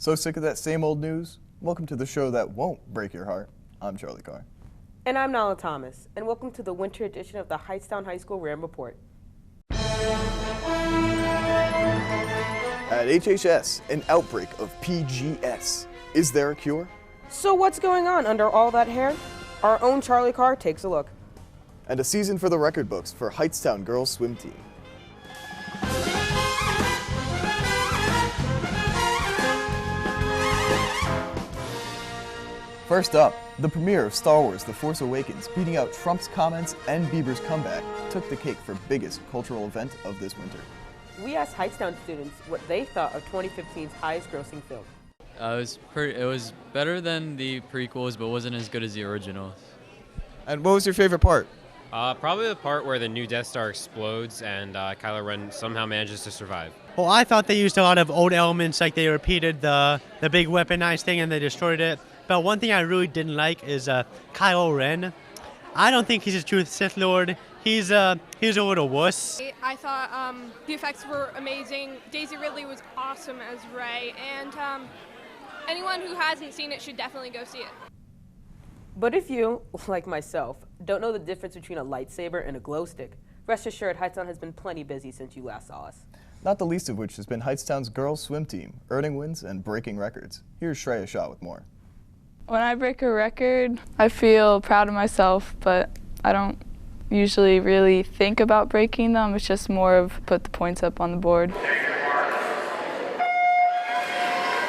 So sick of that same old news? Welcome to the show that won't break your heart. I'm Charlie Carr. And I'm Nala Thomas, and welcome to the winter edition of the Hightstown High School Ram Report. At HHS, an outbreak of P.G.S. Is there a cure? So what's going on under all that hair? Our own Charlie Carr takes a look. And a season for the record books for Hightstown Girls Swim Team. First up, the premiere of Star Wars The Force Awakens, beating out Trump's comments and Bieber's comeback, took the cake for biggest cultural event of this winter. We asked Hightstown students what they thought of 2015's highest grossing film. It was better than the prequels, but wasn't as good as the originals. And what was your favorite part? Probably the part where the new Death Star explodes and Kylo Ren somehow manages to survive. Well, I thought they used a lot of old elements, like they repeated the big weaponized thing and they destroyed it. But one thing I really didn't like is Kylo Ren. I don't think he's a true Sith Lord. He's a little wuss. I thought the effects were amazing. Daisy Ridley was awesome as Rey, and anyone who hasn't seen it should definitely go see it. But if you, like myself, don't know the difference between a lightsaber and a glow stick, rest assured Hightstown has been plenty busy since you last saw us. Not the least of which has been Hightstown's girls swim team, earning wins and breaking records. Here's Shreya Shah with more. When I break a record, I feel proud of myself, but I don't usually really think about breaking them. It's just more of put the points up on the board.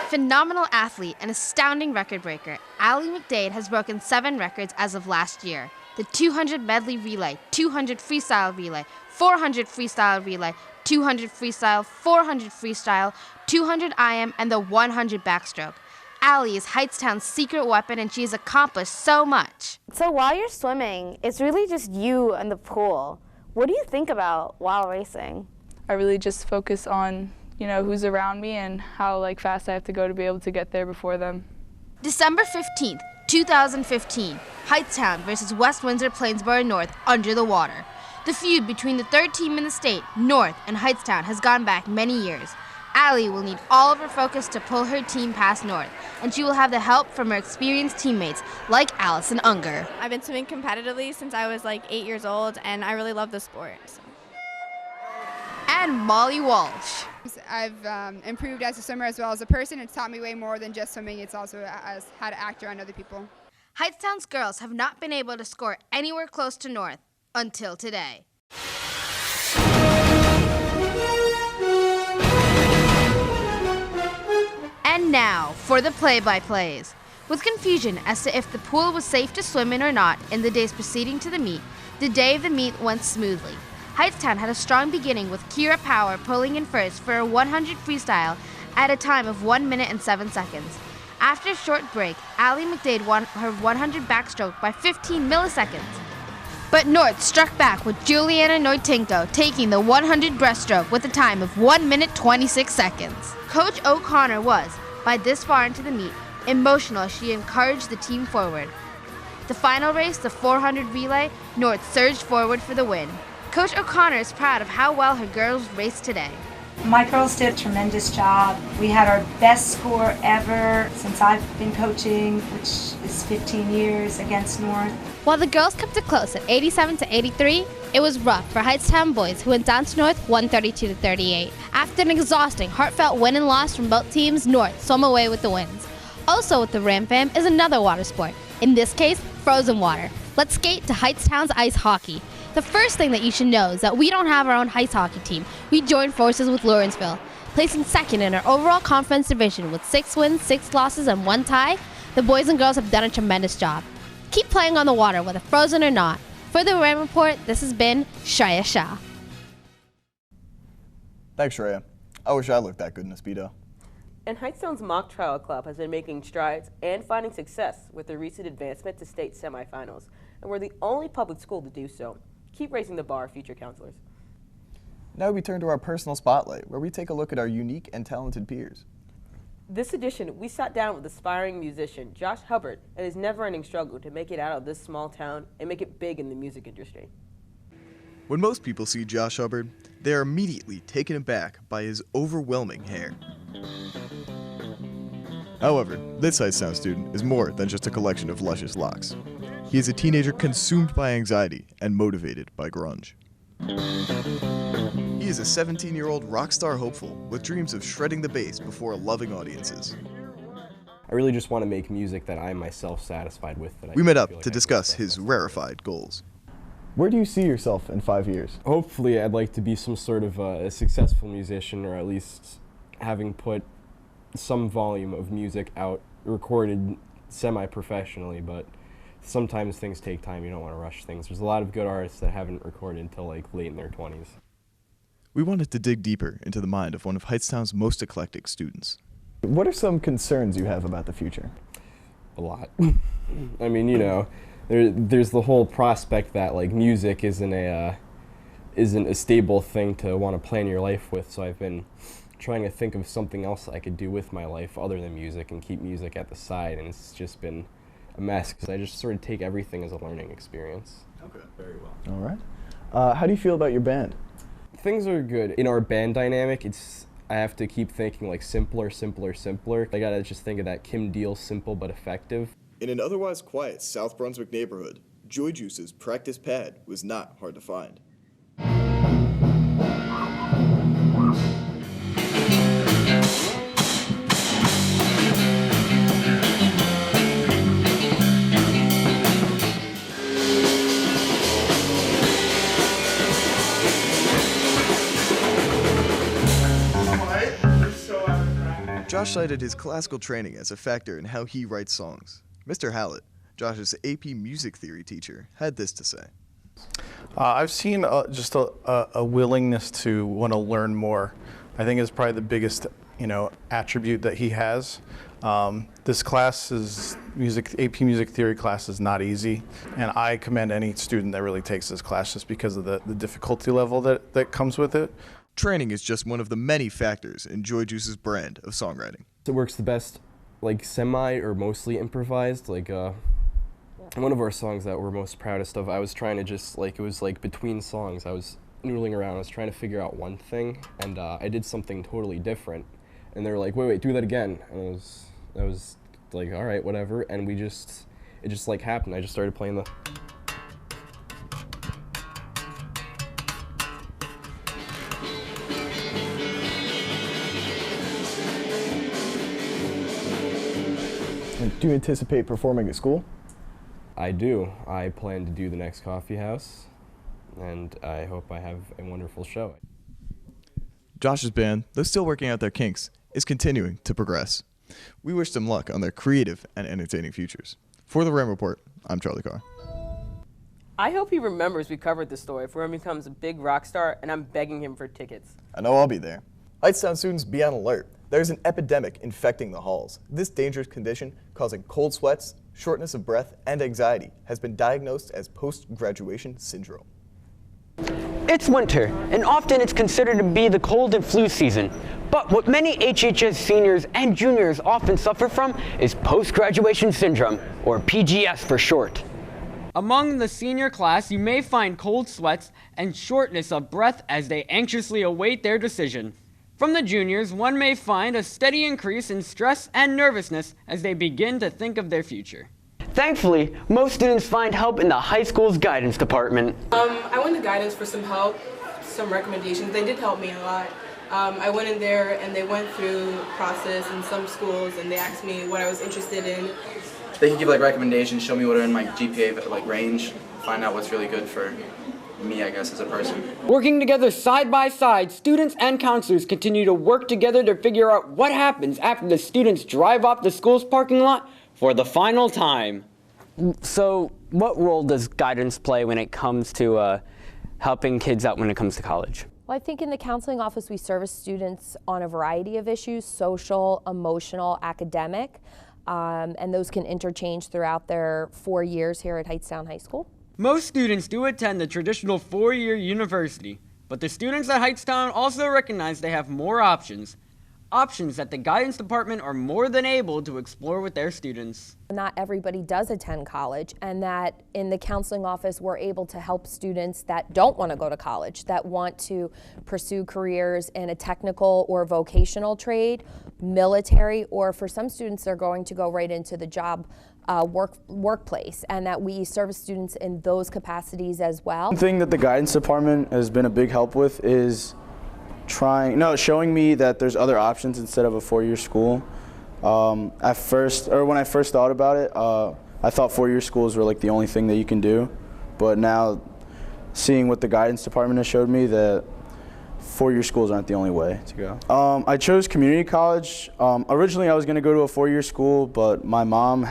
Phenomenal athlete and astounding record breaker, Allie McDade has broken 7 records as of last year. The 200 medley relay, 200 freestyle relay, 400 freestyle relay, 200 freestyle, 400 freestyle, 200 IM, and the 100 backstroke. Allie is Hightstown's secret weapon, and she has accomplished so much. So while you're swimming, it's really just you and the pool. What do you think about while racing? I really just focus on, who's around me and how fast I have to go to be able to get there before them. December 15th, 2015, Hightstown versus West Windsor Plainsboro North under the water. The feud between the third team in the state, North, and Hightstown has gone back many years. Allie will need all of her focus to pull her team past North, and she will have the help from her experienced teammates like Allison Unger. I've been swimming competitively since I was 8 years old, and I really love the sport. So. And Molly Walsh. I've improved as a swimmer as well as a person. It's taught me way more than just swimming. It's also as how to act around other people. Hightstown's girls have not been able to score anywhere close to North until today. And now for the play-by-plays. With confusion as to if the pool was safe to swim in or not in the days preceding to the meet, the day of the meet went smoothly. Hightstown had a strong beginning with Kira Power pulling in first for a 100 freestyle at a time of 1 minute and 7 seconds. After a short break, Allie McDade won her 100 backstroke by 15 milliseconds. But North struck back with Juliana Noitinko taking the 100 breaststroke with a time of 1 minute 26 seconds. Coach O'Connor was, by this far into the meet, emotional as she encouraged the team forward. The final race, the 400 relay, North surged forward for the win. Coach O'Connor is proud of how well her girls raced today. My girls did a tremendous job. We had our best score ever since I've been coaching, which is 15 years, against North. While the girls kept it close at 87-83, it was rough for Hightstown boys, who went down to North 132-38. After an exhausting, heartfelt win and loss from both teams, North swam away with the wins. Also with the Ram Fam is another water sport, in this case, frozen water. Let's skate to Hightstown's ice hockey. The first thing that you should know is that we don't have our own ice hockey team. We joined forces with Lawrenceville. Placing second in our overall conference division with 6 wins, 6 losses, and 1 tie, the boys and girls have done a tremendous job. Keep playing on the water, whether frozen or not. For the Ram Report, this has been Shreya Shah. Thanks, Shreya. I wish I looked that good in a Speedo. And Hightstown's mock trial club has been making strides and finding success with the recent advancement to state semifinals, and we're the only public school to do so. Keep raising the bar, future counselors. Now we turn to our personal spotlight, where we take a look at our unique and talented peers. This edition, we sat down with aspiring musician Josh Hubbard and his never-ending struggle to make it out of this small town and make it big in the music industry. When most people see Josh Hubbard, they are immediately taken aback by his overwhelming hair. However, this Hightstown student is more than just a collection of luscious locks. He is a teenager consumed by anxiety and motivated by grunge. He is a 17-year-old rock star hopeful with dreams of shredding the bass before loving audiences. I really just want to make music that I'm myself satisfied with. We met up to discuss his rarefied goals. Where do you see yourself in 5 years? Hopefully, I'd like to be some sort of a successful musician, or at least having put some volume of music out, recorded semi-professionally, but sometimes things take time. You don't want to rush things. There's a lot of good artists that haven't recorded until like late in their 20s. We wanted to dig deeper into the mind of one of Hightstown's most eclectic students. What are some concerns you have about the future? A lot. I mean, you know, there's the whole prospect that like music isn't a stable thing to want to plan your life with. So I've been trying to think of something else I could do with my life other than music and keep music at the side, and it's just been a mess because I just sort of take everything as a learning experience. Okay, very well. All right. How do you feel about your band? Things are good. In our band dynamic, I have to keep thinking like simpler, simpler, simpler. I gotta just think of that Kim Deal simple but effective. In an otherwise quiet South Brunswick neighborhood, Joy Juice's practice pad was not hard to find. Josh cited his classical training as a factor in how he writes songs. Mr. Hallett, Josh's AP music theory teacher, had this to say. I've seen just a willingness to want to learn more. I think is probably the biggest, attribute that he has. This class AP music theory class is not easy, and I commend any student that really takes this class just because of the difficulty level that comes with it. Training is just one of the many factors in Joy Juice's brand of songwriting. It works the best, like semi or mostly improvised. Like one of our songs that we're most proudest of, I was trying to just it was like between songs. I was noodling around. I was trying to figure out one thing, and I did something totally different. And they were like, "Wait, do that again." And I was like, "All right, whatever." And it just happened. I just started playing the. Do you anticipate performing at school? I do. I plan to do the next coffee house, and I hope I have a wonderful show. Josh's band, though still working out their kinks, is continuing to progress. We wish them luck on their creative and entertaining futures. For the Ram Report, I'm Charlie Carr. I hope he remembers we covered this story for when he becomes a big rock star, and I'm begging him for tickets. I know I'll be there. Hightstown students, be on alert. There's an epidemic infecting the halls. This dangerous condition, causing cold sweats, shortness of breath, and anxiety, has been diagnosed as post-graduation syndrome. It's winter, and often it's considered to be the cold and flu season. But what many HHS seniors and juniors often suffer from is post-graduation syndrome, or P.G.S. for short. Among the senior class, you may find cold sweats and shortness of breath as they anxiously await their decision. From the juniors, one may find a steady increase in stress and nervousness as they begin to think of their future. Thankfully, most students find help in the high school's guidance department. I went to guidance for some help, some recommendations. They did help me a lot. I went in there and they went through the process in some schools and they asked me what I was interested in. They can give recommendations, show me what are in my GPA range, find out what's really good for me, I guess, as a person. Working together side by side, students and counselors continue to work together to figure out what happens after the students drive off the school's parking lot for the final time. So, what role does guidance play when it comes to helping kids out when it comes to college? Well, I think in the counseling office we service students on a variety of issues, social, emotional, academic, and those can interchange throughout their 4 years here at Hightstown High School. Most students do attend the traditional 4-year university, but the students at Hightstown also recognize they have more options. options that the guidance department are more than able to explore with their students. Not everybody does attend college, and that in the counseling office we're able to help students that don't want to go to college, that want to pursue careers in a technical or vocational trade, military, or for some students they're going to go right into the job workplace, and that we service students in those capacities as well. One thing that the guidance department has been a big help with is showing me that there's other options instead of a four-year school. When I first thought about it, I thought four-year schools were like the only thing that you can do, but now seeing what the guidance department has showed me, that four-year schools aren't the only way to go. I chose community college. Originally I was going to go to a four-year school, but my mom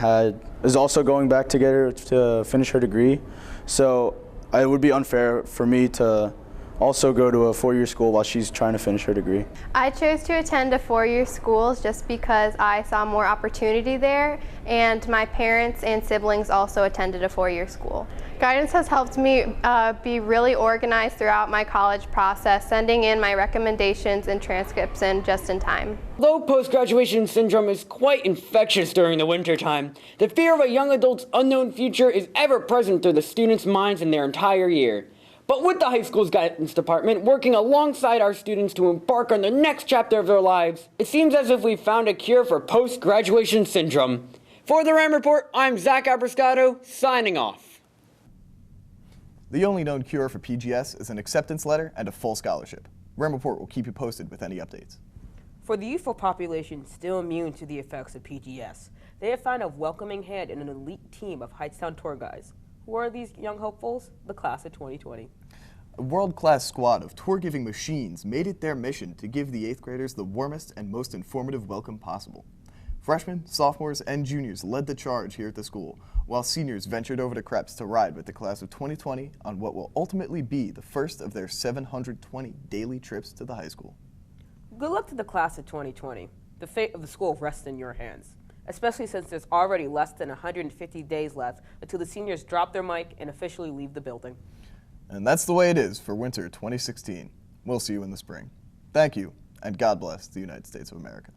is also going back to finish her degree, so it would be unfair for me to also go to a four-year school while she's trying to finish her degree. I chose to attend a four-year school just because I saw more opportunity there, and my parents and siblings also attended a four-year school. Guidance has helped me be really organized throughout my college process, sending in my recommendations and transcripts in just in time. Though post-graduation syndrome is quite infectious during the wintertime, the fear of a young adult's unknown future is ever present through the students' minds in their entire year. But with the high school's guidance department working alongside our students to embark on the next chapter of their lives, it seems as if we've found a cure for post-graduation syndrome. For the RAM Report, I'm Zach Abrascato, signing off. The only known cure for P.G.S. is an acceptance letter and a full scholarship. RAM Report will keep you posted with any updates. For the youthful population still immune to the effects of P.G.S., they have found a welcoming hand in an elite team of Hightstown tour guides. Who are these young hopefuls? The class of 2020. A world-class squad of tour-giving machines made it their mission to give the 8th graders the warmest and most informative welcome possible. Freshmen, sophomores, and juniors led the charge here at the school, while seniors ventured over to Krebs to ride with the class of 2020 on what will ultimately be the first of their 720 daily trips to the high school. Good luck to the class of 2020. The fate of the school rests in your hands, especially since there's already less than 150 days left until the seniors drop their mic and officially leave the building. And that's the way it is for winter 2016. We'll see you in the spring. Thank you, and God bless the United States of America.